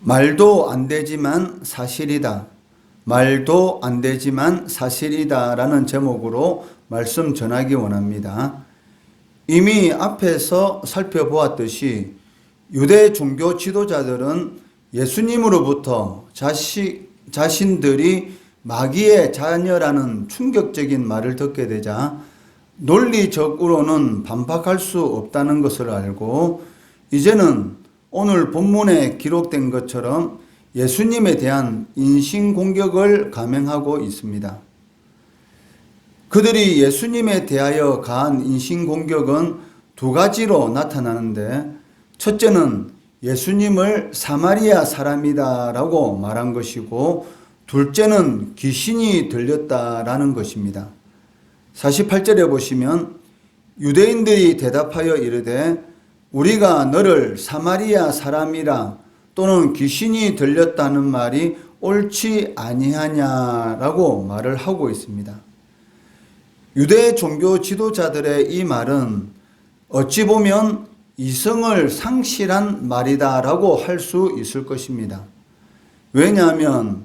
말도 안 되지만 사실이다. 말도 안 되지만 사실이다 라는 제목으로 말씀 전하기 원합니다. 이미 앞에서 살펴보았듯이 유대 종교 지도자들은 예수님으로부터 자신들이 마귀의 자녀라는 충격적인 말을 듣게 되자 논리적으로는 반박할 수 없다는 것을 알고 이제는 오늘 본문에 기록된 것처럼 예수님에 대한 인신공격을 감행하고 있습니다. 그들이 예수님에 대하여 가한 인신공격은 두 가지로 나타나는데, 첫째는 예수님을 사마리아 사람이다라고 말한 것이고, 둘째는 귀신이 들렸다라는 것입니다. 48절에 보시면 유대인들이 대답하여 이르되 우리가 너를 사마리아 사람이라 또는 귀신이 들렸다는 말이 옳지 아니하냐라고 말을 하고 있습니다. 유대 종교 지도자들의 이 말은 어찌 보면 이성을 상실한 말이다라고 할 수 있을 것입니다. 왜냐하면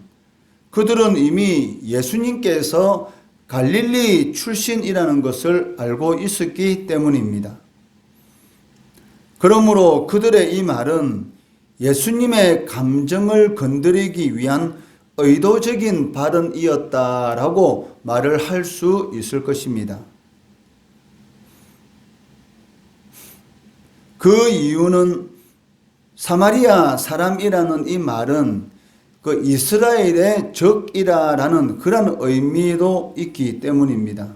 그들은 이미 예수님께서 갈릴리 출신이라는 것을 알고 있었기 때문입니다. 그러므로 그들의 이 말은 예수님의 감정을 건드리기 위한 의도적인 발언이었다라고 말을 할 수 있을 것입니다. 그 이유는 사마리아 사람이라는 이 말은 그 이스라엘의 적이라는 그런 의미도 있기 때문입니다.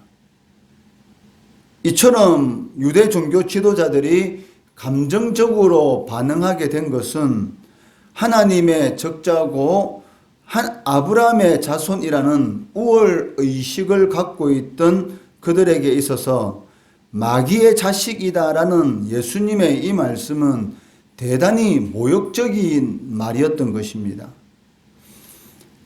이처럼 유대 종교 지도자들이 감정적으로 반응하게 된 것은 하나님의 적자고 아브라함의 자손이라는 우월 의식을 갖고 있던 그들에게 있어서 마귀의 자식이다라는 예수님의 이 말씀은 대단히 모욕적인 말이었던 것입니다.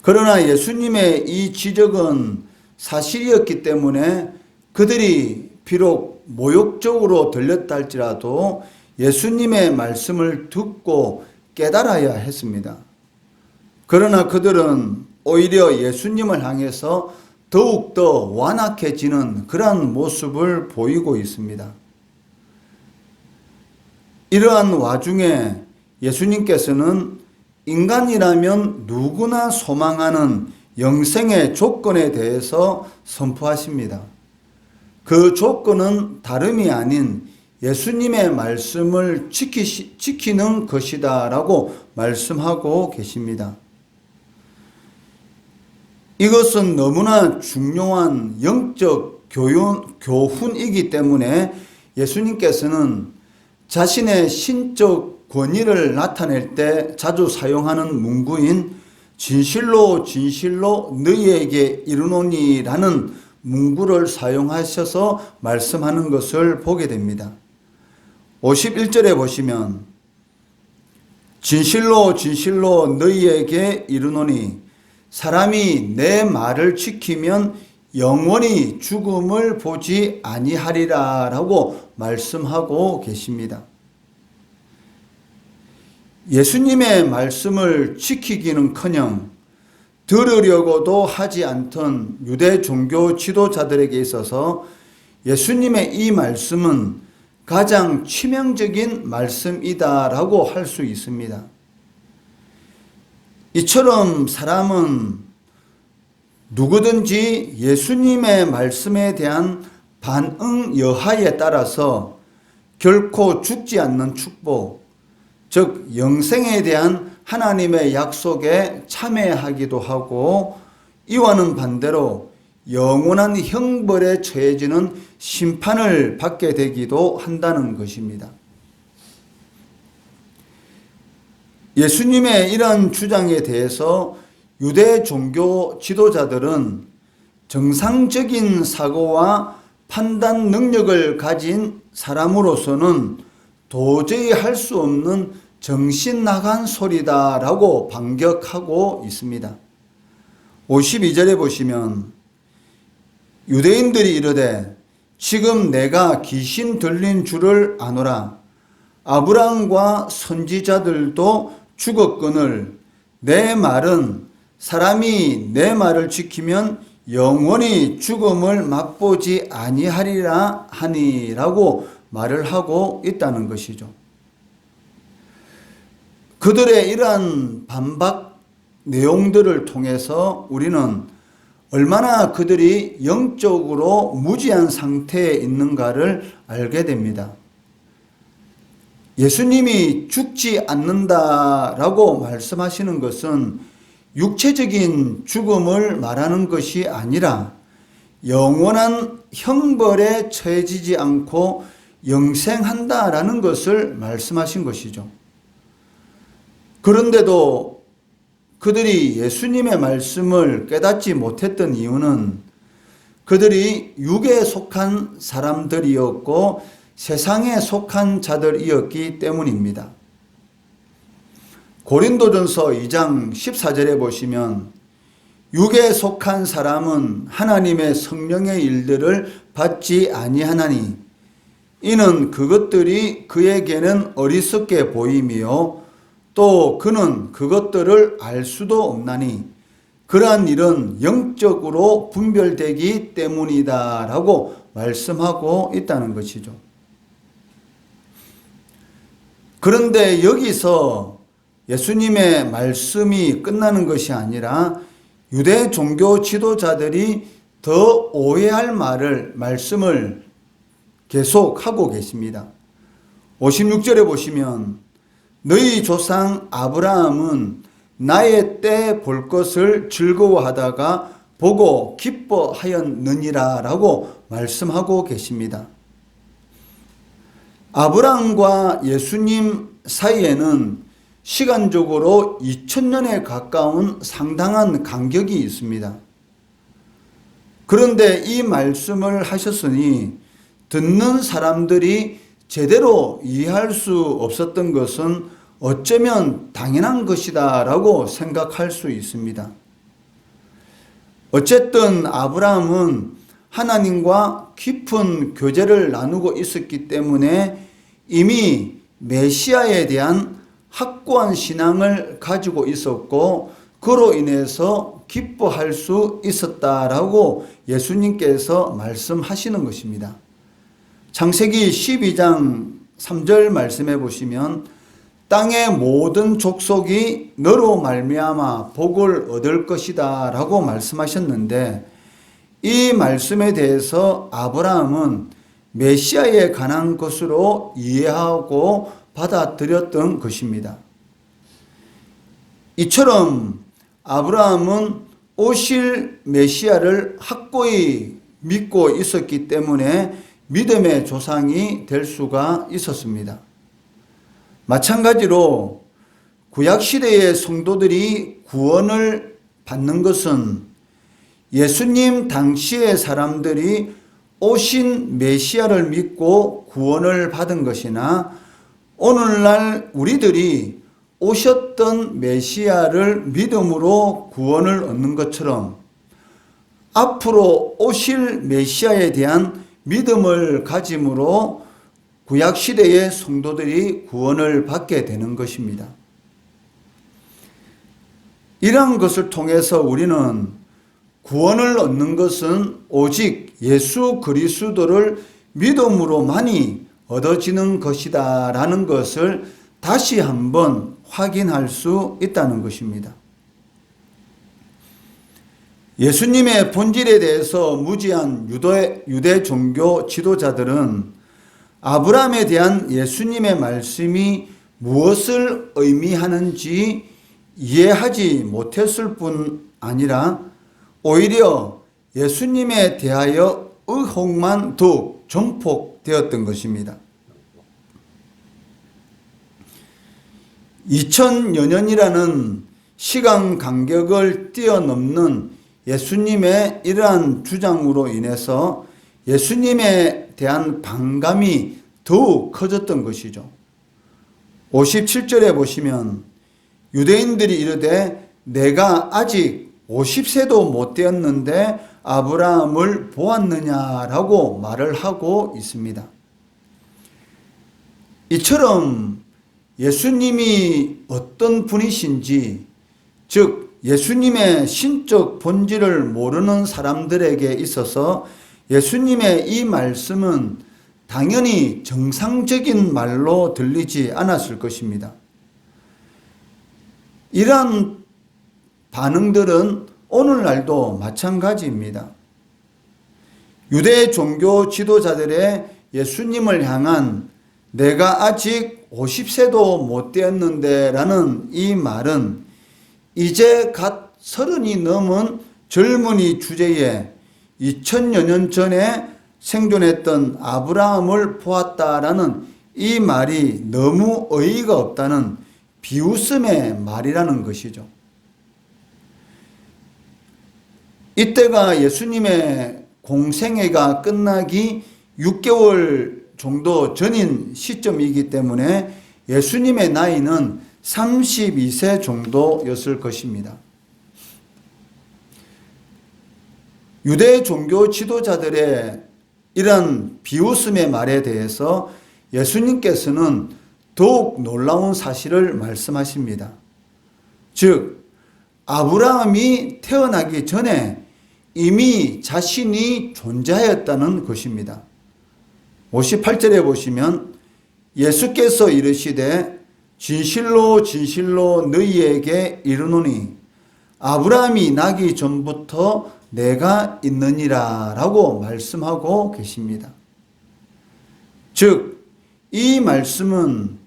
그러나 예수님의 이 지적은 사실이었기 때문에 그들이 비록 모욕적으로 들렸다 할지라도 예수님의 말씀을 듣고 깨달아야 했습니다. 그러나 그들은 오히려 예수님을 향해서 더욱더 완악해지는 그러한 모습을 보이고 있습니다. 이러한 와중에 예수님께서는 인간이라면 누구나 소망하는 영생의 조건에 대해서 선포하십니다. 그 조건은 다름이 아닌 예수님의 말씀을 지키는 것이다 라고 말씀하고 계십니다. 이것은 너무나 중요한 영적 교훈이기 때문에 예수님께서는 자신의 신적 권위를 나타낼 때 자주 사용하는 문구인 진실로 진실로 너희에게 이르노니라는 문구를 사용하셔서 말씀하는 것을 보게 됩니다. 51절에 보시면 진실로 진실로 너희에게 이르노니 사람이 내 말을 지키면 영원히 죽음을 보지 아니하리라 라고 말씀하고 계십니다. 예수님의 말씀을 지키기는커녕 들으려고도 하지 않던 유대 종교 지도자들에게 있어서 예수님의 이 말씀은 가장 치명적인 말씀이다라고 할 수 있습니다. 이처럼 사람은 누구든지 예수님의 말씀에 대한 반응 여하에 따라서 결코 죽지 않는 축복, 즉 영생에 대한 하나님의 약속에 참여하기도 하고 이와는 반대로 영원한 형벌에 처해지는 심판을 받게 되기도 한다는 것입니다. 예수님의 이런 주장에 대해서 유대 종교 지도자들은 정상적인 사고와 판단 능력을 가진 사람으로서는 도저히 할 수 없는 정신 나간 소리다라고 반격하고 있습니다. 52절에 보시면 유대인들이 이르되 지금 내가 귀신 들린 줄을 아노라. 아브라함과 선지자들도 죽었거늘 내 말은 사람이 내 말을 지키면 영원히 죽음을 맛보지 아니하리라 하니라고 말을 하고 있다는 것이죠. 그들의 이러한 반박 내용들을 통해서 우리는 얼마나 그들이 영적으로 무지한 상태에 있는가를 알게 됩니다. 예수님이 죽지 않는다라고 말씀하시는 것은 육체적인 죽음을 말하는 것이 아니라 영원한 형벌에 처해지지 않고 영생한다라는 것을 말씀하신 것이죠. 그런데도 그들이 예수님의 말씀을 깨닫지 못했던 이유는 그들이 육에 속한 사람들이었고 세상에 속한 자들이었기 때문입니다. 고린도전서 2장 14절에 보시면 육에 속한 사람은 하나님의 성령의 일들을 받지 아니하나니 이는 그것들이 그에게는 어리석게 보이며 또 그는 그것들을 알 수도 없나니 그러한 일은 영적으로 분별되기 때문이다 라고 말씀하고 있다는 것이죠. 그런데 여기서 예수님의 말씀이 끝나는 것이 아니라 유대 종교 지도자들이 더 오해할 말씀을 계속하고 계십니다. 56절에 보시면 너희 조상 아브라함은 나의 때 볼 것을 즐거워하다가 보고 기뻐하였느니라 라고 말씀하고 계십니다. 아브라함과 예수님 사이에는 시간적으로 2000년에 가까운 상당한 간격이 있습니다. 그런데 이 말씀을 하셨으니 듣는 사람들이 제대로 이해할 수 없었던 것은 어쩌면 당연한 것이다 라고 생각할 수 있습니다. 어쨌든 아브라함은 하나님과 깊은 교제를 나누고 있었기 때문에 이미 메시아에 대한 확고한 신앙을 가지고 있었고 그로 인해서 기뻐할 수 있었다라고 예수님께서 말씀하시는 것입니다. 창세기 12장 3절 말씀해 보시면 땅의 모든 족속이 너로 말미암아 복을 얻을 것이다 라고 말씀하셨는데 이 말씀에 대해서 아브라함은 메시아에 관한 것으로 이해하고 받아들였던 것입니다. 이처럼 아브라함은 오실 메시아를 확고히 믿고 있었기 때문에 믿음의 조상이 될 수가 있었습니다. 마찬가지로 구약시대의 성도들이 구원을 받는 것은 예수님 당시의 사람들이 오신 메시아를 믿고 구원을 받은 것이나 오늘날 우리들이 오셨던 메시아를 믿음으로 구원을 얻는 것처럼 앞으로 오실 메시아에 대한 믿음을 가짐으로 구약시대의 성도들이 구원을 받게 되는 것입니다. 이러한 것을 통해서 우리는 구원을 얻는 것은 오직 예수 그리스도를 믿음으로만이 얻어지는 것이다 라는 것을 다시 한번 확인할 수 있다는 것입니다. 예수님의 본질에 대해서 무지한 유대 종교 지도자들은 아브라함에 대한 예수님의 말씀이 무엇을 의미하는지 이해하지 못했을 뿐 아니라 오히려 예수님에 대하여 의혹만 더욱 증폭되었던 것입니다. 2000여 년이라는 시간 간격을 뛰어넘는 예수님의 이러한 주장으로 인해서 예수님에 대한 반감이 더욱 커졌던 것이죠. 57절에 보시면 유대인들이 이르되 내가 아직 50세도 못 되었는데 아브라함을 보았느냐라고 말을 하고 있습니다. 이처럼 예수님이 어떤 분이신지, 즉 예수님의 신적 본질을 모르는 사람들에게 있어서 예수님의 이 말씀은 당연히 정상적인 말로 들리지 않았을 것입니다. 이러한 반응들은 오늘날도 마찬가지입니다. 유대 종교 지도자들의 예수님을 향한 내가 아직 50세도 못 되었는데 라는 이 말은 이제 갓 30이 넘은 젊은이 주제에 2000여 년 전에 생존했던 아브라함을 보았다라는 이 말이 너무 어이가 없다는 비웃음의 말이라는 것이죠. 이때가 예수님의 공생애가 끝나기 6개월 정도 전인 시점이기 때문에 예수님의 나이는 32세 정도였을 것입니다. 유대 종교 지도자들의 이런 비웃음의 말에 대해서 예수님께서는 더욱 놀라운 사실을 말씀하십니다. 즉, 아브라함이 태어나기 전에 이미 자신이 존재하였다는 것입니다. 58절에 보시면 예수께서 이르시되 진실로 진실로 너희에게 이르노니 아브라함이 나기 전부터 내가 있느니라 라고 말씀하고 계십니다. 즉, 이 말씀은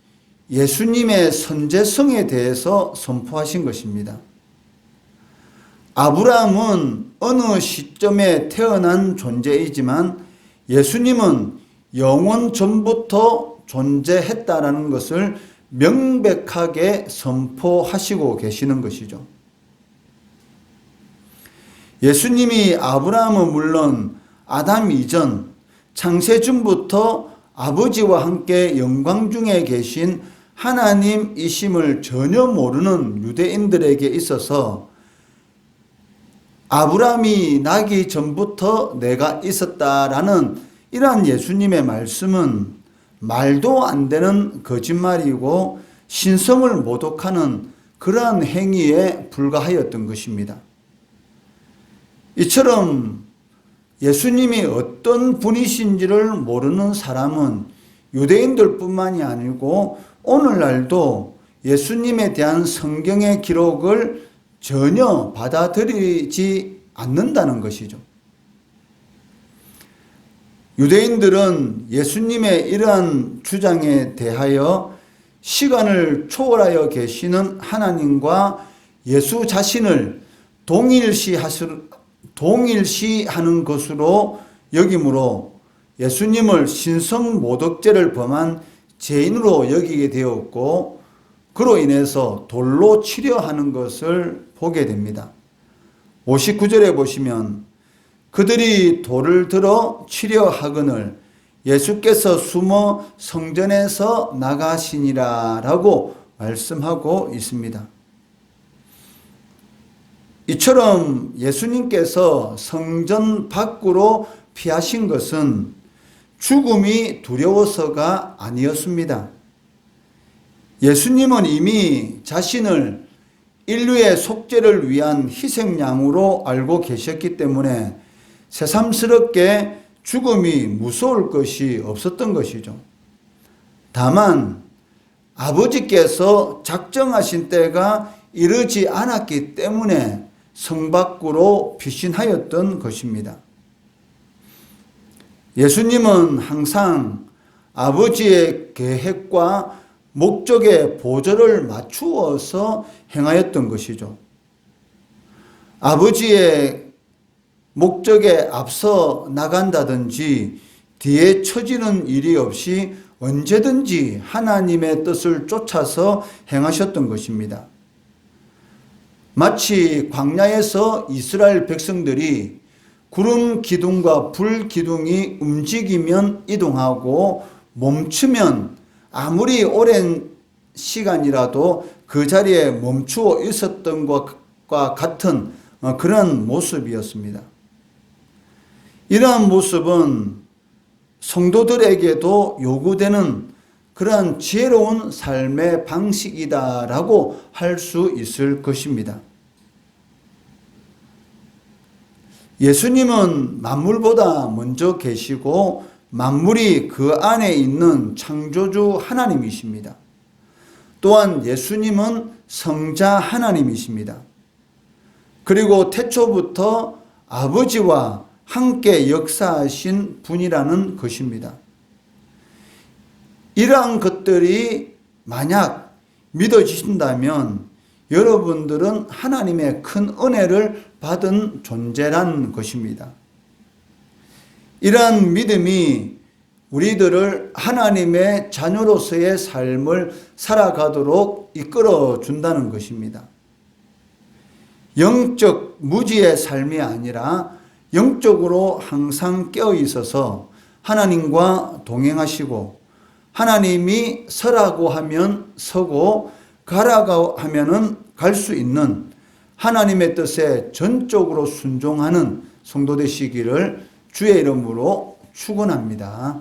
예수님의 선제성에 대해서 선포하신 것입니다. 아브라함은 어느 시점에 태어난 존재이지만 예수님은 영원 전부터 존재했다라는 것을 명백하게 선포하시고 계시는 것이죠. 예수님이 아브라함은 물론 아담 이전 창세전부터 아버지와 함께 영광 중에 계신 하나님이심을 전혀 모르는 유대인들에게 있어서 아브라함이 나기 전부터 내가 있었다라는 이러한 예수님의 말씀은 말도 안 되는 거짓말이고 신성을 모독하는 그러한 행위에 불과하였던 것입니다. 이처럼 예수님이 어떤 분이신지를 모르는 사람은 유대인들뿐만이 아니고 오늘날도 예수님에 대한 성경의 기록을 전혀 받아들이지 않는다는 것이죠. 유대인들은 예수님의 이러한 주장에 대하여 시간을 초월하여 계시는 하나님과 예수 자신을 동일시하는 것으로 여기므로 예수님을 신성모독죄를 범한 죄인으로 여기게 되었고 그로 인해서 돌로 치려하는 것을 보게 됩니다. 59절에 보시면 그들이 돌을 들어 치려하거늘 예수께서 숨어 성전에서 나가시니라 라고 말씀하고 있습니다. 이처럼 예수님께서 성전 밖으로 피하신 것은 죽음이 두려워서가 아니었습니다. 예수님은 이미 자신을 인류의 속죄를 위한 희생양으로 알고 계셨기 때문에 새삼스럽게 죽음이 무서울 것이 없었던 것이죠. 다만 아버지께서 작정하신 때가 이르지 않았기 때문에 성 밖으로 피신하였던 것입니다. 예수님은 항상 아버지의 계획과 목적의 보조를 맞추어서 행하였던 것이죠. 아버지의 목적에 앞서 나간다든지 뒤에 처지는 일이 없이 언제든지 하나님의 뜻을 쫓아서 행하셨던 것입니다. 마치 광야에서 이스라엘 백성들이 구름 기둥과 불 기둥이 움직이면 이동하고 멈추면 아무리 오랜 시간이라도 그 자리에 멈추어 있었던 것과 같은 그런 모습이었습니다. 이러한 모습은 성도들에게도 요구되는 그러한 지혜로운 삶의 방식이다라고 할 수 있을 것입니다. 예수님은 만물보다 먼저 계시고 만물이 그 안에 있는 창조주 하나님이십니다. 또한 예수님은 성자 하나님이십니다. 그리고 태초부터 아버지와 함께 역사하신 분이라는 것입니다. 이러한 것들이 만약 믿어지신다면 여러분들은 하나님의 큰 은혜를 받은 존재라는 것입니다. 이러한 믿음이 우리들을 하나님의 자녀로서의 삶을 살아가도록 이끌어 준다는 것입니다. 영적 무지의 삶이 아니라 영적으로 항상 깨어 있어서 하나님과 동행하시고 하나님이 서라고 하면 서고 가라고 하면은 갈 수 있는 하나님의 뜻에 전적으로 순종하는 성도 되시기를 주의 이름으로 축원합니다.